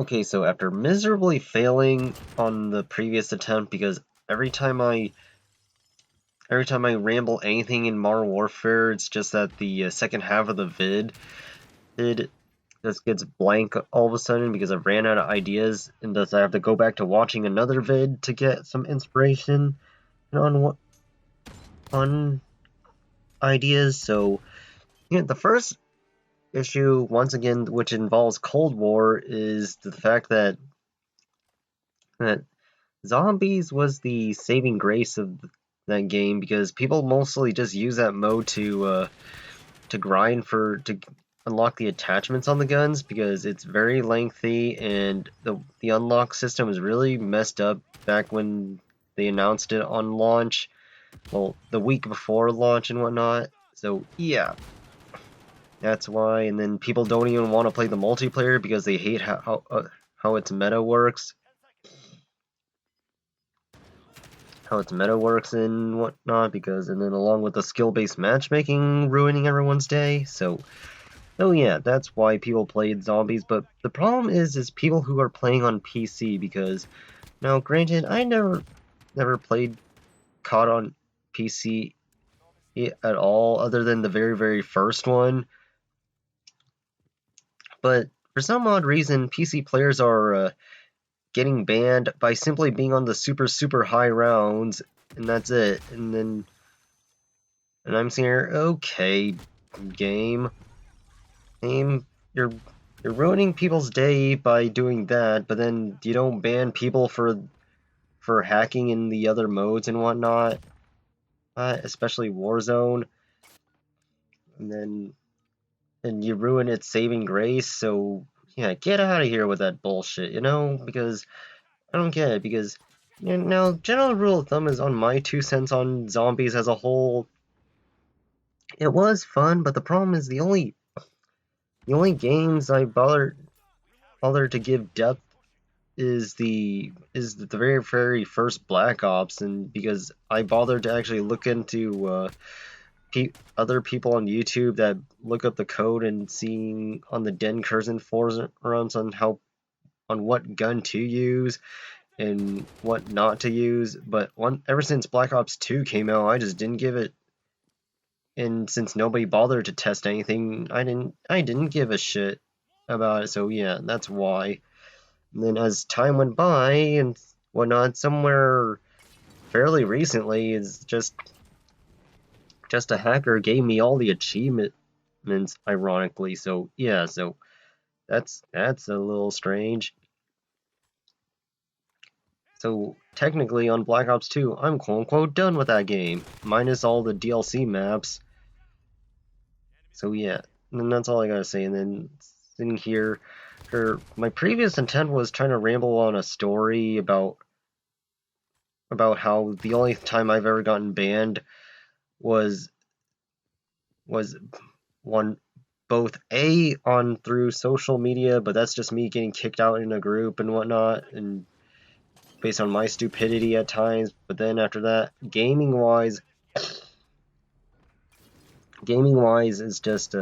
Okay, so after miserably failing on the previous attempt, because every time I ramble anything in Modern Warfare, it's just that the second half of the vid just gets blank all of a sudden because I ran out of ideas, and thus I have to go back to watching another vid to get some inspiration on ideas. So the first issue, once again, which involves Cold War, is the fact that zombies was the saving grace of that game, because people mostly just use that mode to grind to unlock the attachments on the guns, because it's very lengthy, and the unlock system is really messed up back when they announced it on launch. Well, the week before launch and whatnot. So yeah, that's why. And then people don't even want to play the multiplayer because they hate how its meta works. How its meta works and whatnot, and then along with the skill-based matchmaking ruining everyone's day. So yeah, that's why people played zombies. But the problem is people who are playing on PC, because now granted, I never played COD on PC at all, other than the very first one. But for some odd reason, PC players are getting banned by simply being on the super high rounds, and that's it. And I'm sitting here, okay, game, you're ruining people's day by doing that, but then you don't ban people for hacking in the other modes and whatnot, especially Warzone, and you ruin its saving grace. So yeah, get out of here with that bullshit, because I don't get it, because now general rule of thumb is, on my 2 cents on zombies as a whole, it was fun, but the problem is the only games I bother to give depth is the very first Black Ops, and because I bothered to actually look into other people on YouTube that look up the code and seeing on the Den Curzon forums on what gun to use and what not to use. But ever since Black Ops 2 came out, I just didn't give it. And since nobody bothered to test anything, I didn't give a shit about it. So yeah, that's why. And then as time went by and whatnot, somewhere fairly recently, is just a hacker gave me all the achievements, ironically. So yeah, so that's a little strange. So technically on Black Ops 2, I'm quote-unquote done with that game, minus all the DLC maps. So yeah, and that's all I gotta say. And then sitting here, my previous intent was trying to ramble on a story about how the only time I've ever gotten banned was one both on through social media, but that's just me getting kicked out in a group and whatnot, and based on my stupidity at times. But then after that, gaming wise is just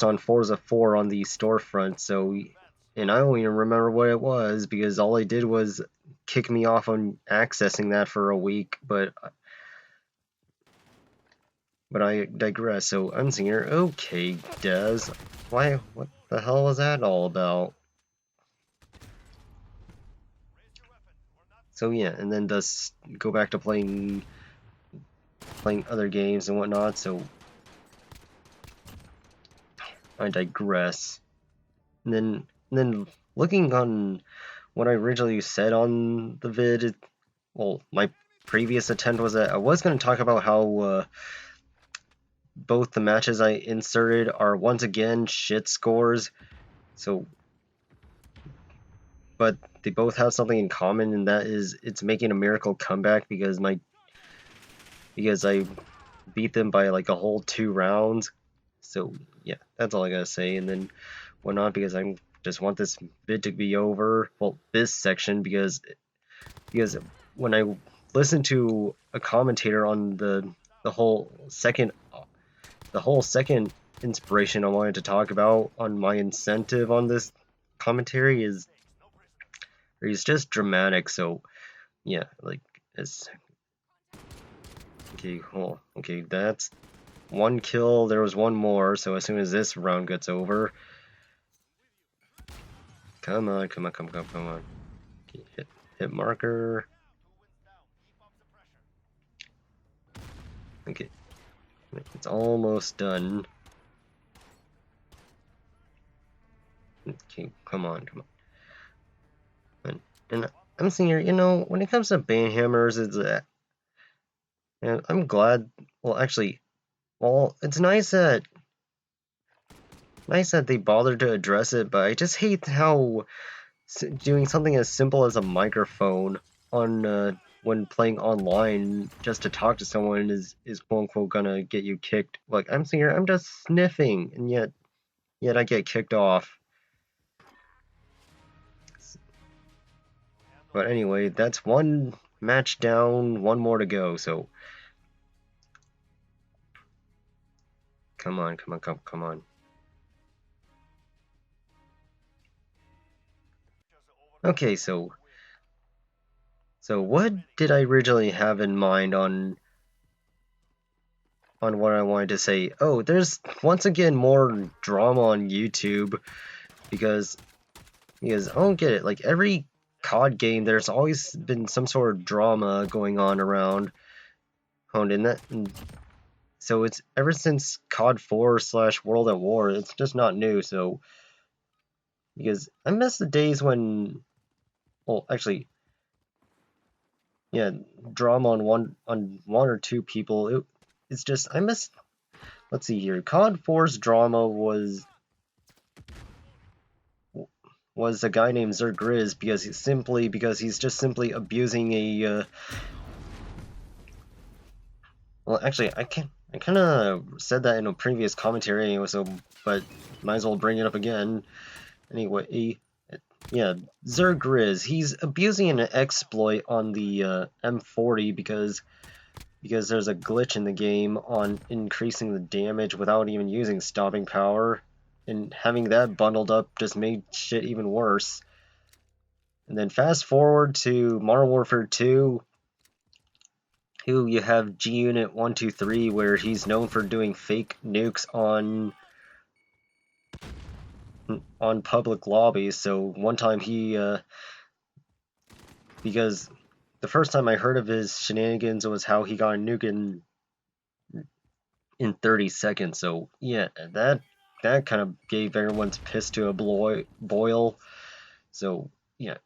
on Forza 4 on the storefront. So, and I don't even remember what it was, because all I did was kick me off on accessing that for a week. But I digress. So I'm sitting here, okay, Des, what the hell was that all about? So yeah, and then just go back to playing other games and whatnot. So I digress. And then looking on what I originally said on the vid, well, my previous attempt was that I was going to talk about how both the matches I inserted are once again shit scores. So, but they both have something in common, and that is it's making a miracle comeback, because I beat them by like a whole 2 rounds. So yeah, that's all I gotta say. And then whatnot, because I just want this vid to be over. Well, this section, because when I listened to a commentator on the whole second inspiration I wanted to talk about on my incentive on this commentary is just dramatic. So yeah, like it's okay. Cool. Okay, that's one kill. There was one more. So as soon as this round gets over, come on, come on, come on, come on. Okay, hit marker. Okay, it's almost done. Okay, come on, come on. And I'm seeing here, you know, when it comes to banhammers, I'm glad. Well, actually, well, it's nice that they bothered to address it, but I just hate how doing something as simple as a microphone on when playing online just to talk to someone is quote unquote gonna get you kicked. Like I'm sitting here, I'm just sniffing, and yet I get kicked off. But anyway, that's one match down, one more to go. So come on, come on, come on. Okay, so what did I originally have in mind on what I wanted to say? Oh, there's once again more drama on YouTube because I don't get it. Like every COD game, there's always been some sort of drama going on around. And so it's ever since COD 4 / World at War. It's just not new. So because I miss the days when, well, actually, yeah, drama on one or two people. It's just I miss. Let's see here. COD 4's drama was a guy named Zergriz because he's just simply abusing a. Well, actually, I kind of said that in a previous commentary anyway, so but might as well bring it up again. Anyway, yeah, Zergriz, he's abusing an exploit on the M40 because there's a glitch in the game on increasing the damage without even using stopping power, and having that bundled up just made shit even worse. And then fast forward to Modern Warfare 2, who you have G-Unit 123, where he's known for doing fake nukes on public lobbies. So one time because the first time I heard of his shenanigans was how he got a nuke in 30 seconds. So yeah, that kind of gave everyone's piss to a boil. So yeah,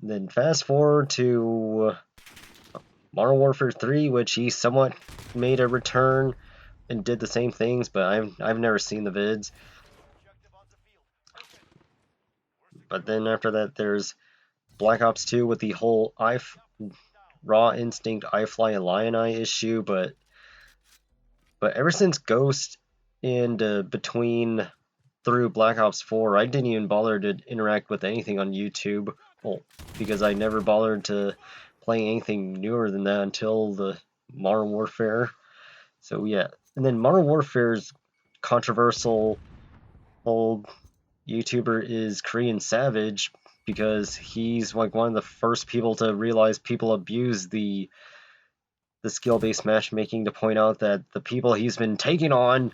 and then fast forward to Modern Warfare 3, which he somewhat made a return and did the same things, but I've never seen the vids. But then after that, there's Black Ops 2 with the whole Raw Instinct iFly and Lion Eye issue, but ever since Ghost and through Black Ops 4, I didn't even bother to interact with anything on YouTube, well, because I never bothered to play anything newer than that until the Modern Warfare. So yeah, and then Modern Warfare's controversial old YouTuber is Korean Savage, because he's like one of the first people to realize people abuse the skill-based matchmaking, to point out that the people he's been taking on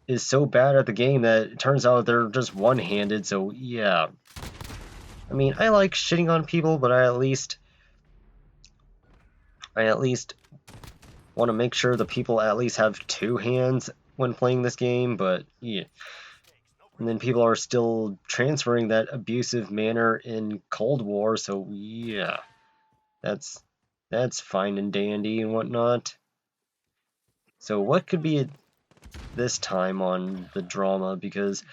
is so bad at the game that it turns out they're just one-handed. So yeah, I mean, I like shitting on people, but I at least want to make sure the people at least have two hands when playing this game. But yeah, and then people are still transferring that abusive manner in Cold War, so yeah, that's fine and dandy and whatnot. So what could be this time on the drama? Because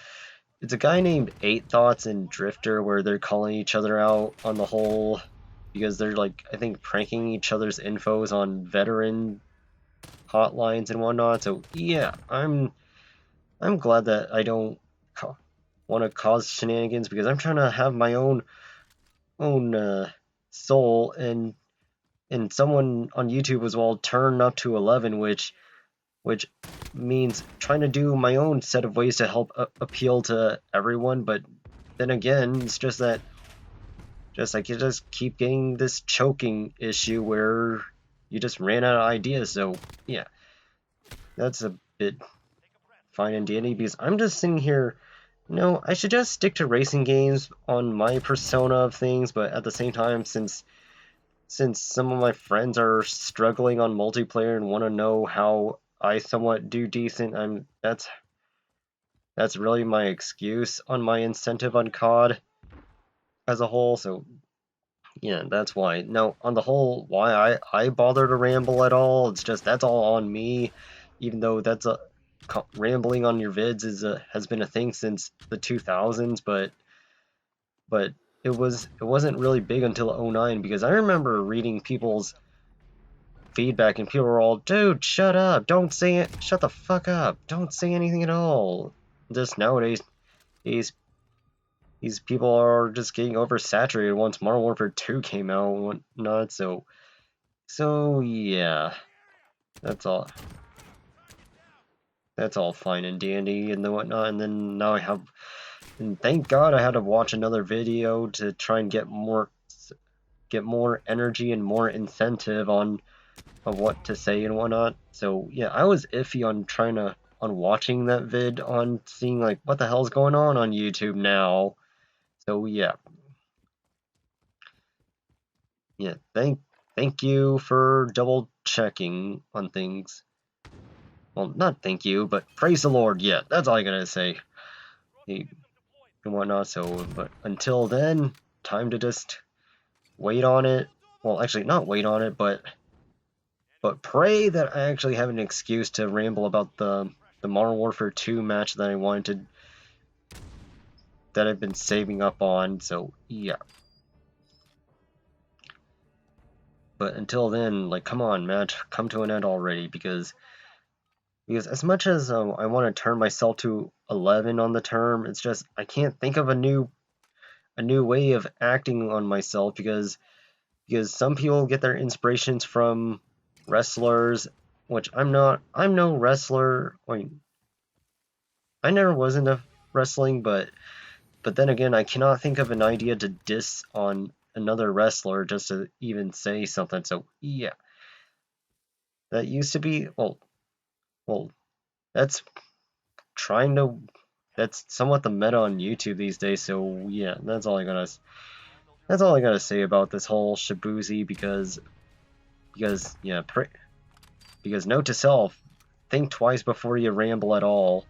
it's a guy named 8 Thoughts and Drifter, where they're calling each other out on the whole, because they're like, I think, pranking each other's infos on veteran hotlines and whatnot. So yeah, I'm glad that I don't want to cause shenanigans, because I'm trying to have my own soul, and someone on YouTube was turned up to 11, which means trying to do my own set of ways to help appeal to everyone, but then again, it's just that, just like you just keep getting this choking issue where you just ran out of ideas. So yeah, that's a bit fine and dandy because I'm just sitting here. No, I should just stick to racing games on my persona of things, but at the same time, since some of my friends are struggling on multiplayer and want to know how I somewhat do decent, that's really my excuse on my incentive on COD as a whole. So yeah, that's why. Now, on the whole, why I bother to ramble at all, it's just that's all on me, even though that's a rambling on your vids has been a thing since the 2000s, but it wasn't really big until '09 because I remember reading people's feedback and people were all, dude, shut up, don't say it, shut the fuck up, don't say anything at all. Just nowadays, these these people are just getting oversaturated once Modern Warfare 2 came out and whatnot, so yeah, that's all. That's all fine and dandy and the whatnot, and then now and thank God I had to watch another video to try and get more energy and more incentive on what to say and whatnot. So yeah, I was iffy on on watching that vid on seeing like what the hell's going on YouTube now. So yeah, thank you for double checking on things. Well, not thank you, but praise the Lord. Yeah, that's all I gotta say. And whatnot. So, but until then, time to just wait on it. Well, actually, not wait on it, but pray that I actually have an excuse to ramble about the Modern Warfare 2 match that I wanted that I've been saving up on. So yeah. But until then, like, come on, match, come to an end already, because as much as I want to turn myself to 11 on the term, it's just I can't think of a new way of acting on myself because some people get their inspirations from wrestlers, which I'm not. I'm no wrestler. I never was into wrestling, but then again, I cannot think of an idea to diss on another wrestler just to even say something. So yeah, that used to be well, that's trying to that's somewhat the meta on YouTube these days. So yeah, that's all I gotta say about this whole Shibuzi because yeah, because note to self, think twice before you ramble at all.